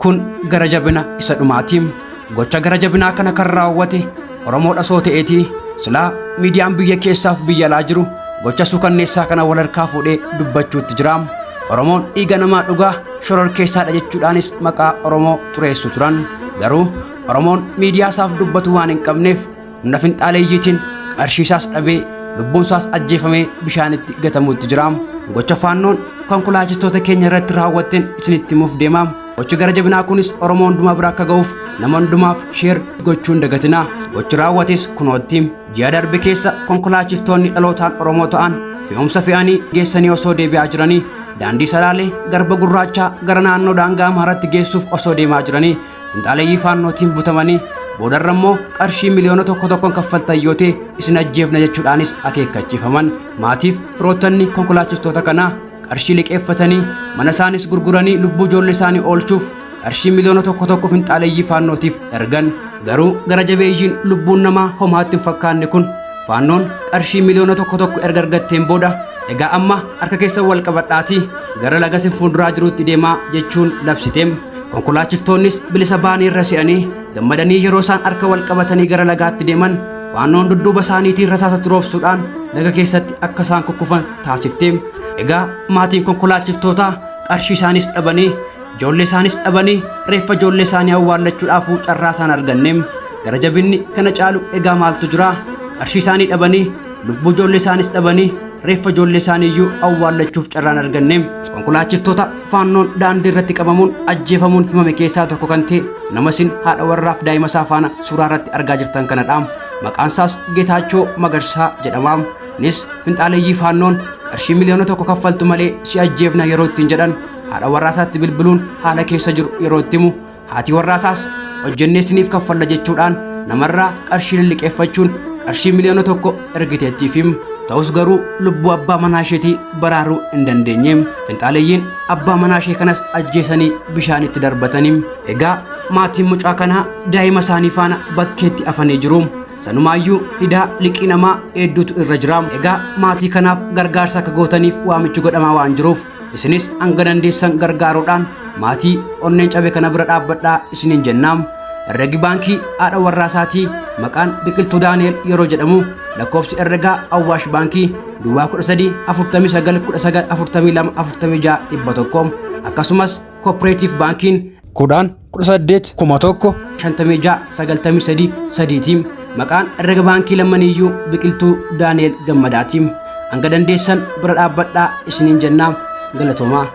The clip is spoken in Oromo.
kun gara jabina isa dhumaatiin. Gocha gara jabinaa kana kan raawwate Oromoodha soo ta'eetii silaa miidiyaan biyya keessaaf biyya alaa jiru gocha suukanneessaa kana wal harkaa fuudhee dubbachuutti jira. Oromoon dhiiga namaa dhugaa shororkeessaadha jechuudhaanis maqaa Oromoo xureessu turan. Garuu Oromoon miidiyaa isaaf dubbatu waan hin qabneef humna finxaaleeyyiitiin qarshiisaas dhabee lubbuunsaas ajjeefamee bishaanitti gatamuutti jira. Gocha faannoon konkolaachistoota keenya irratti raawwatteen isinitti himuuf deema. Gochi gara jabinaa kunis Oromoo hundumaa bira akka ga'uuf nama hundumaaf sheer gochuun dagatinaa. Gochi raawwates kunootti ji'a darbe keessa konkolaachistoonni dhalootaan Oromoo ta'an fe'umsa fe'anii geessanii osoo deebi'aa jiranii daandii Salaalee garba gurraachaa gara naannoo daangaa Amaaratti geessuuf osoo deemaa jiranii finxaaleeyyii faannootiin butamanii boodarra immoo qarshii miliyoona tokkoon kaffaltan yoo ta'e isin ajjeefna jechuudhaanis akeekkachiifaman. Maatiif firoottanni konkolaachistoota kanaa qarshii liqeeffatanii mana isaanis gurguranii lubbuu ijoollee isaanii oolchuuf qarshii miliyoona tokko finxaaleeyyii faannootiif ergan. Garuu gara jabeeyyiin lubbuun namaa homaatti hin fakkaanne kun faannoon qarshii miliyoona tokko erga argatteen booda egaa amma harka keessa wal qabadhaatii gara laga fuulduraa jiruutti deemaa jechuun labsiteem. Konkolaachistoonnis bilisa ba'anii irra se'anii gammadanii yeroo isaan harka wal qabatanii gara lagaatti deeman faannoon dudduuba isaaniitiin rasaasa roobsuudhaan laga keessatti akka isaan kukkufan taasifteem. Egaa maatiin konkolaachiftootaa qarshii isaanis dhabanii ijoollee isaanis dhabanii reeffa ijoollee isaanii awwaallachuudhaaf carraa isaan arganneem. Gara jabinni kana caalu egaa maaltu jira? Qarshii isaanii dhabanii lubbuu ijoollee isaanis dhabanii reeffa ijoollee isaanii iyyuu awwaallachuuf carraan arganneem. Konkolaachistoota faannoon daandii irratti qabamuun ajjeefamuun himame keessaa tokko kan ta'e nama isin haadha warraaf daa'ima isaa faana suuraa irratti argaa jirtan kanadha. Maqaan isaas Geetaachoo Magarsaa jedhama. Innis finxaaleeyyii faannoon qarshii miliyoona tokko kaffaltu malee si ajjeefna yeroo ittiin jedhan haadha warraasaatti bilbiluun haala keessa jiru yeroo itti himu haati warraasaas hojjennee isiniif kaffalla jechuudhaan namarraa qarshii liqeeffachuun qarshii miliyoona tokko ergiteettiifim. Ta'us garuu lubbuu abbaa manaa isheetii baraaruu hin dandeenyeem. Finxaaleeyyiin abbaa manaa ishee kanas ajjeesanii bishaanitti darbataniim. Egaa maatiin mucaa kanaa daa'ima isaanii faana bakkeetti afanii jiru. Sanumaayyuu hidaa liqii namaa hedduutu irra jira. Egaa maatii kanaaf gargaarsa akka gootaniif waamichi godhamaa waan jiruuf isinis hanga dandeessan gargaaruudhaan maatii onneen cabe kana bira dhaabbadhaa isiniin jennaam. Herregi baankii haadha warraasaatii maqaan Biqiltuu Daani'el yeroo jedhamu lakkoofsi herregaa Awwaash baankii Duwwaa 13 49 19 42 46 akkasumas Cooperative baankiin 10 18 11 56 93 3 maqaan herrega baankii lammaniyyuu Biqiltuu Daani'el Gammadaatiin hanga dandeessan bira dhaabbadhaa isiniin jennaam. Galatoomaa.